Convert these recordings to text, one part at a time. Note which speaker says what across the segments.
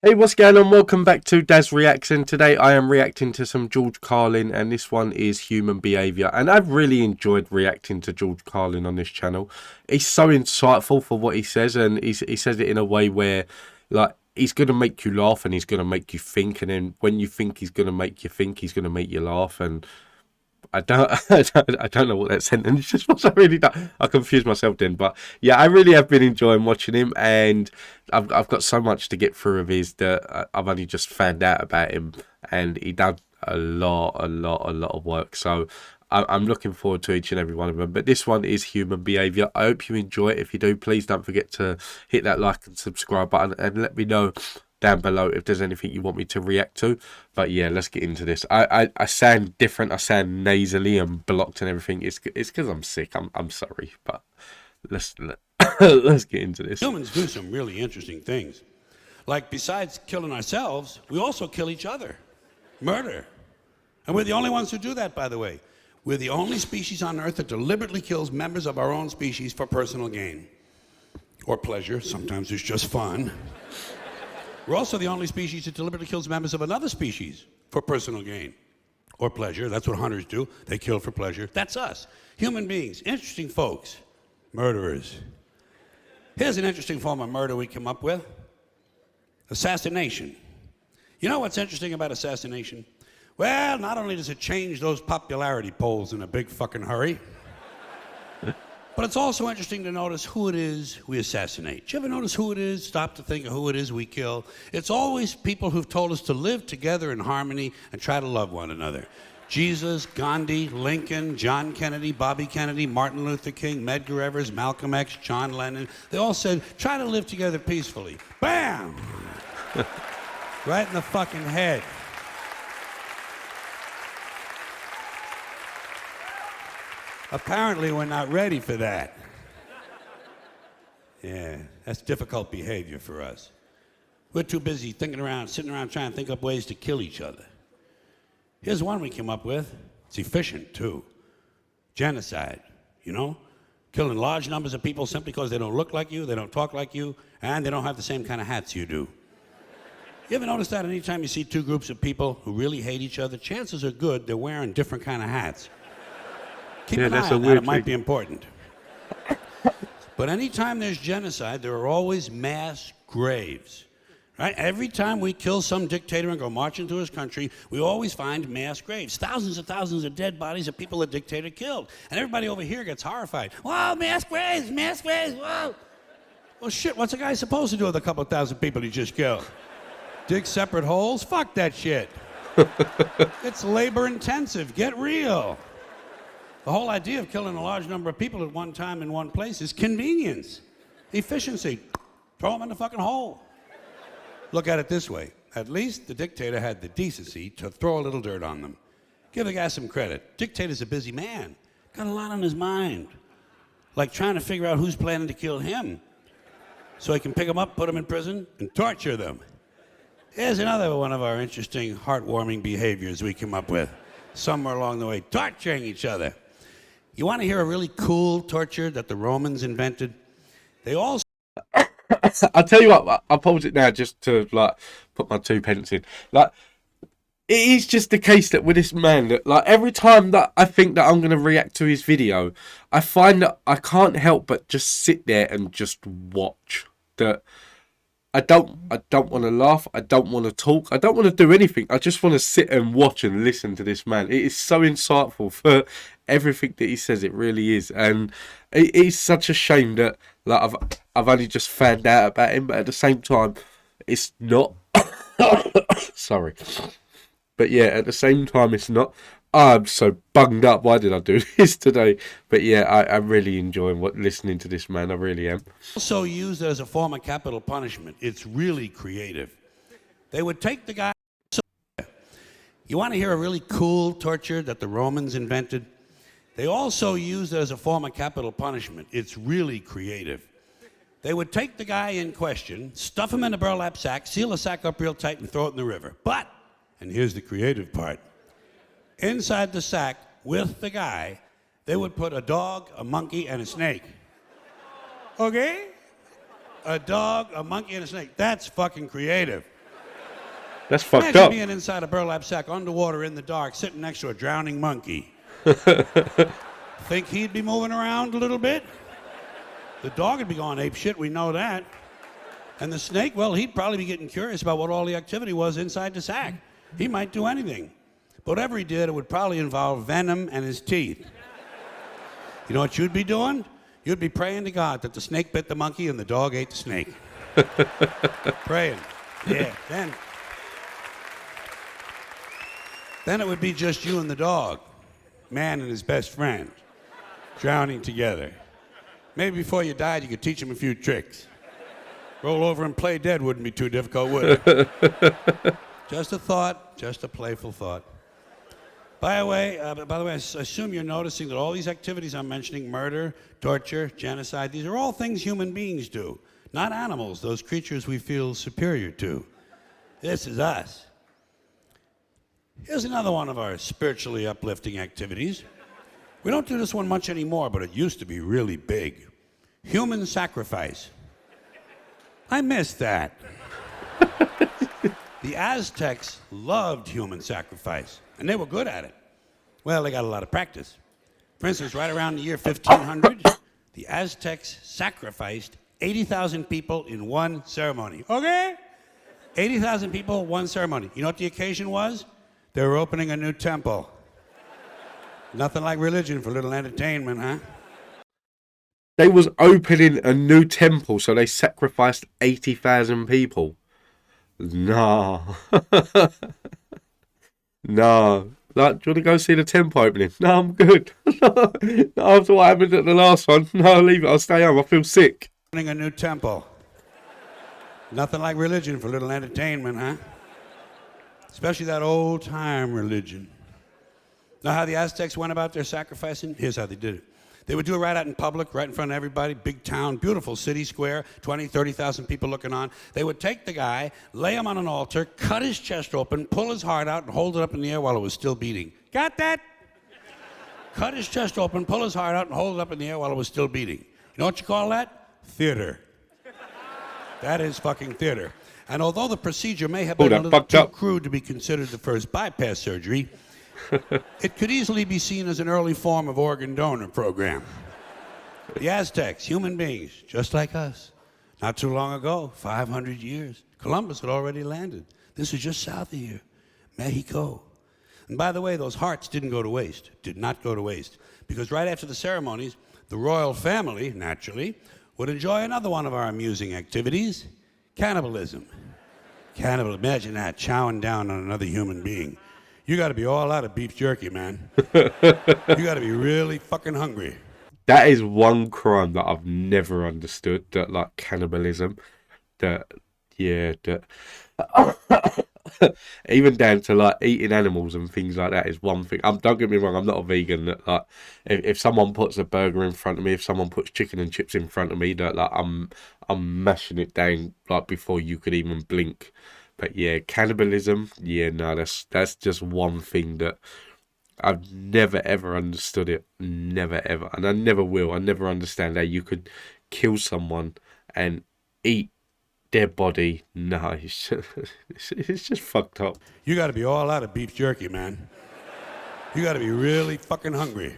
Speaker 1: Hey, what's going on? Welcome back to Daz Reacts, and today I am reacting to some George Carlin, and this one is Human Behaviour. And I've really enjoyed reacting to George Carlin on this channel. He's so insightful for what he says, and he says it in a way where, like, he's going to make you laugh and he's going to make you think, and then when you think he's going to make you think, he's going to make you laugh. And I don't, I don't know what that sentence just was. I confused myself then. But yeah, I really have been enjoying watching him, and I've got so much to get through of his that I've only just found out about him, and he done a lot of work. So I'm looking forward to each and every one of them. But this one is Human Behaviour. I hope you enjoy it. If you do, please don't forget to hit that like and subscribe button, and let me know down below if there's anything you want me to react to. But yeah, let's get into this. I sound different. I sound nasally and blocked and everything. It's because I'm sick. I'm sorry, but let's get into this.
Speaker 2: Humans do some really interesting things. Like, besides killing ourselves, we also kill each other. Murder. And we're the only ones who do that, by the way. We're the only species on Earth that deliberately kills members of our own species for personal gain. Or pleasure. Sometimes it's just fun. We're also the only species that deliberately kills members of another species for personal gain or pleasure. That's what hunters do. They kill for pleasure. That's us. Human beings, interesting folks, murderers. Here's an interesting form of murder we come up with. Assassination. You know what's interesting about assassination? Well, not only does it change those popularity polls in a big fucking hurry, but it's also interesting to notice who it is we assassinate. Do you ever notice who it is? Stop to think of who it is we kill. It's always people who've told us to live together in harmony and try to love one another. Jesus, Gandhi, Lincoln, John Kennedy, Bobby Kennedy, Martin Luther King, Medgar Evers, Malcolm X, John Lennon. They all said, try to live together peacefully. Bam! Right in the fucking head. Apparently, we're not ready for that. Yeah, that's difficult behavior for us. We're too busy sitting around trying to think up ways to kill each other. Here's one we came up with. It's efficient, too. Genocide, you know? Killing large numbers of people simply because they don't look like you, they don't talk like you, and they don't have the same kind of hats you do. You ever notice that anytime you see two groups of people who really hate each other, chances are good they're wearing different kind of hats. Keep an eye on that, it might be important. But anytime there's genocide, there are always mass graves. Right? Every time we kill some dictator and go marching through his country, we always find mass graves. Thousands of dead bodies of people the dictator killed. And everybody over here gets horrified. Whoa, mass graves, whoa. Well, shit, what's a guy supposed to do with a couple thousand people he just killed? Dig separate holes? Fuck that shit. It's labor intensive. Get real. The whole idea of killing a large number of people at one time in one place is convenience, efficiency. Throw them in the fucking hole. Look at it this way. At least the dictator had the decency to throw a little dirt on them. Give the guy some credit. Dictator's a busy man. Got a lot on his mind. Like trying to figure out who's planning to kill him so he can pick them up, put them in prison, and torture them. Here's another one of our interesting, heartwarming behaviors we come up with. Somewhere along the way, torturing each other. You want to hear a really cool torture that the Romans invented? They all...
Speaker 1: I'll tell you what, I'll pause it now just to, like, put my 2 pence in. Like, it is just the case that with this man, that, like, every time that I think that I'm going to react to his video, I find that I can't help but just sit there and just watch. That I don't want to laugh. I don't want to talk. I don't want to do anything. I just want to sit and watch and listen to this man. It is so insightful for everything that he says. It really is, and it is such a shame that, like, I've only just found out about him. But at the same time, it's not. Sorry, but yeah, at the same time, it's not. I'm so bunged up. Why did I do this today? But yeah, I'm really enjoying listening to this man. I really am.
Speaker 2: Also used as a form of capital punishment. It's really creative. They would take the guy... You want to hear a really cool torture that the Romans invented? They also used it as a form of capital punishment. It's really creative. They would take the guy in question, stuff him in a burlap sack, seal the sack up real tight, and throw it in the river. But, and here's the creative part, inside the sack with the guy, they would put a dog, a monkey, and a snake. Okay? A dog, a monkey, and a snake. That's fucking creative.
Speaker 1: That's fucked
Speaker 2: Imagine
Speaker 1: up.
Speaker 2: being inside a burlap sack, underwater in the dark, sitting next to a drowning monkey. Think he'd be moving around a little bit? The dog would be going ape shit, we know that. And the snake, well, he'd probably be getting curious about what all the activity was inside the sack. He might do anything. But whatever he did, it would probably involve venom and his teeth. You know what you'd be doing? You'd be praying to God that the snake bit the monkey and the dog ate the snake. Praying. Yeah. Then it would be just you and the dog, man and his best friend, drowning together. Maybe before you died, you could teach him a few tricks. Roll over and play dead wouldn't be too difficult, would it? Just a thought, just a playful thought. By the way, I assume you're noticing that all these activities I'm mentioning, murder, torture, genocide, these are all things human beings do, not animals, those creatures we feel superior to. This is us. Here's another one of our spiritually uplifting activities. We don't do this one much anymore, but it used to be really big. Human sacrifice. I miss that. The Aztecs loved human sacrifice, and they were good at it. Well, they got a lot of practice. For instance, right around the year 1500, the Aztecs sacrificed 80,000 people in one ceremony. Okay? 80,000 people, one ceremony. You know what the occasion was? They were opening a new temple. Nothing like religion for a little entertainment, huh?
Speaker 1: They was opening a new temple, so they sacrificed 80,000 people. Nah. Nah. Like, do you want to go see the temple opening? No, I'm good. No, after what happened at the last one, no, leave it. I'll stay home. I feel sick.
Speaker 2: Opening a new temple. Nothing like religion for a little entertainment, huh? Especially that old-time religion. Know how the Aztecs went about their sacrificing? Here's how they did it. They would do it right out in public, right in front of everybody, big town, beautiful city square, 20, 30,000 people looking on. They would take the guy, lay him on an altar, cut his chest open, pull his heart out, and hold it up in the air while it was still beating. Got that? Cut his chest open, pull his heart out, and hold it up in the air while it was still beating. You know what you call that? Theater. That is fucking theater. And although the procedure may have been a little too crude to be considered the first bypass surgery, it could easily be seen as an early form of organ donor program. The Aztecs, human beings, just like us. Not too long ago, 500 years, Columbus had already landed. This was just south of here, Mexico. And by the way, those hearts didn't go to waste, did not go to waste. Because right after the ceremonies, the royal family, naturally, would enjoy another one of our amusing activities, cannibalism. Imagine that, chowing down on another human being. You got to be all out of beef jerky, man. You got to be really fucking hungry.
Speaker 1: That is one crime that I've never understood. That, like, cannibalism. Even down to, like, eating animals and things like that is one thing. Don't get me wrong, I'm not a vegan. That, like, if someone puts a burger in front of me, if someone puts chicken and chips in front of me, that, like, I'm mashing it down, like, before you could even blink. But yeah, cannibalism, yeah, no, that's just one thing that I've never ever understood it. Never ever. And I never will. I never understand how you could kill someone and eat their body. No, it's just fucked up.
Speaker 2: You got to be all out of beef jerky, man. You got to be really fucking hungry.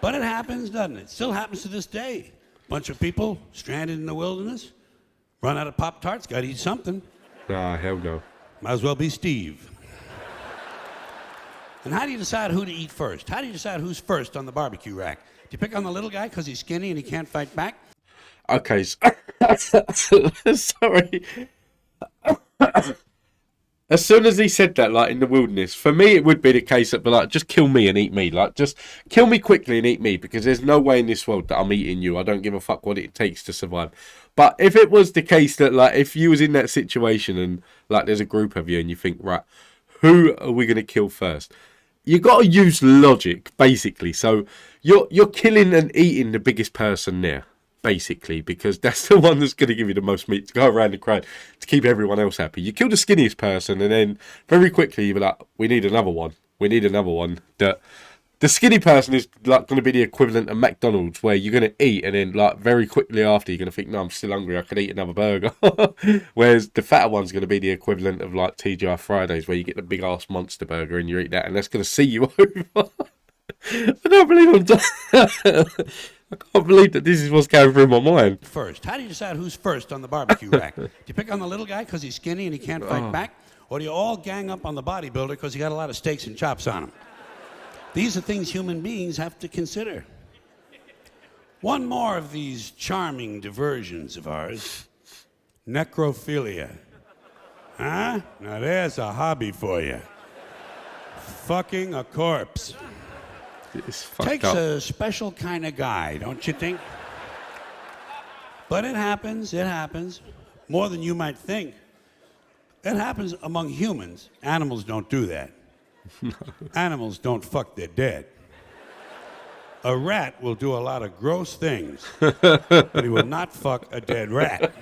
Speaker 2: But it happens, doesn't it? Still happens to this day. Bunch of people stranded in the wilderness, run out of Pop-Tarts, got to eat something.
Speaker 1: Nah, hell no.
Speaker 2: Might as well be Steve. And how do you decide who to eat first? How do you decide who's first on the barbecue rack? Do you pick on the little guy because he's skinny and he can't fight back?
Speaker 1: Okay, sorry. As soon as he said that, like, in the wilderness, for me it would be the case that, like, just kill me and eat me. Like, just kill me quickly and eat me, because there's no way in this world that I'm eating you. I don't give a fuck what it takes to survive. But if it was the case that, like, if you was in that situation and, like, there's a group of you and you think, right, who are we going to kill first? You got to use logic, basically. So you're killing and eating the biggest person there, basically, because that's the one that's going to give you the most meat to go around the crowd to keep everyone else happy. You kill the skinniest person, and then very quickly you're like, we need another one. We need another one that The skinny person is like going to be the equivalent of McDonald's, where you're going to eat and then like very quickly after you're going to think, no, I'm still hungry, I could eat another burger. Whereas the fatter one's going to be the equivalent of like TGI Fridays, where you get the big ass monster burger and you eat that, and that's going to see you over. I can't believe I can't believe that this is what's going through my mind.
Speaker 2: First, how do you decide who's first on the barbecue rack? Do you pick on the little guy because he's skinny and he can't fight back? Or do you all gang up on the bodybuilder because he got a lot of steaks and chops on him? These are things human beings have to consider. One more of these charming diversions of ours. Necrophilia. Huh? Now there's a hobby for you. Fucking a corpse.
Speaker 1: It's fucked
Speaker 2: Takes
Speaker 1: up.
Speaker 2: a special kind of guy, don't you think? But it happens, more than you might think. It happens among humans. Animals don't do that. No. Animals don't fuck their dead. A rat will do a lot of gross things, but he will not fuck a dead rat.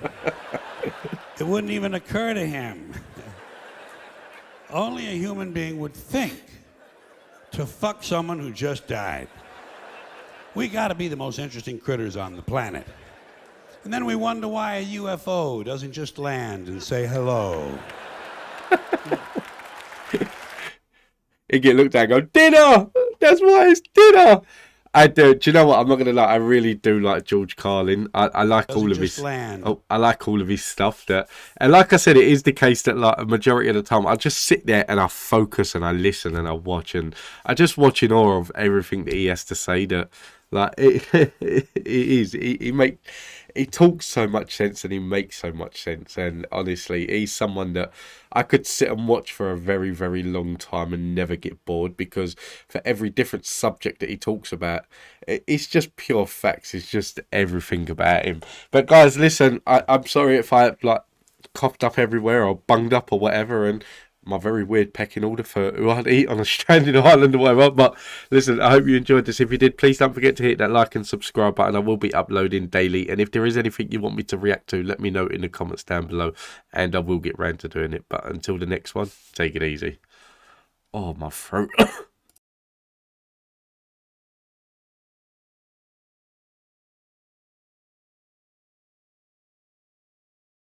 Speaker 2: It wouldn't even occur to him. Only a human being would think to fuck someone who just died. We gotta be the most interesting critters on the planet. And then we wonder why a UFO doesn't just land and say hello.
Speaker 1: You get looked at and go, dinner! That's why it's dinner! I do. Do you know what? I'm not gonna lie. I really do like George Carlin. I like
Speaker 2: Doesn't
Speaker 1: all of
Speaker 2: just
Speaker 1: his.
Speaker 2: land.
Speaker 1: Oh, I like all of his stuff. And like I said, it is the case that like a majority of the time, I just sit there and I focus and I listen and I watch and I just watch in awe of everything that he has to say. That like it is. He talks so much sense and he makes so much sense. And honestly, he's someone that I could sit and watch for a very, very long time and never get bored, because for every different subject that he talks about, it's just pure facts. It's just everything about him. But guys, listen, I'm sorry if I like coughed up everywhere or bunged up or whatever, and my very weird pecking order for who I'd eat on a stranded island or whatever. But listen, I hope you enjoyed this. If you did, please don't forget to hit that like and subscribe button. I will be uploading daily, and if there is anything you want me to react to, let me know in the comments down below, and I will get round to doing it. But until the next one, take it easy. Oh, my throat.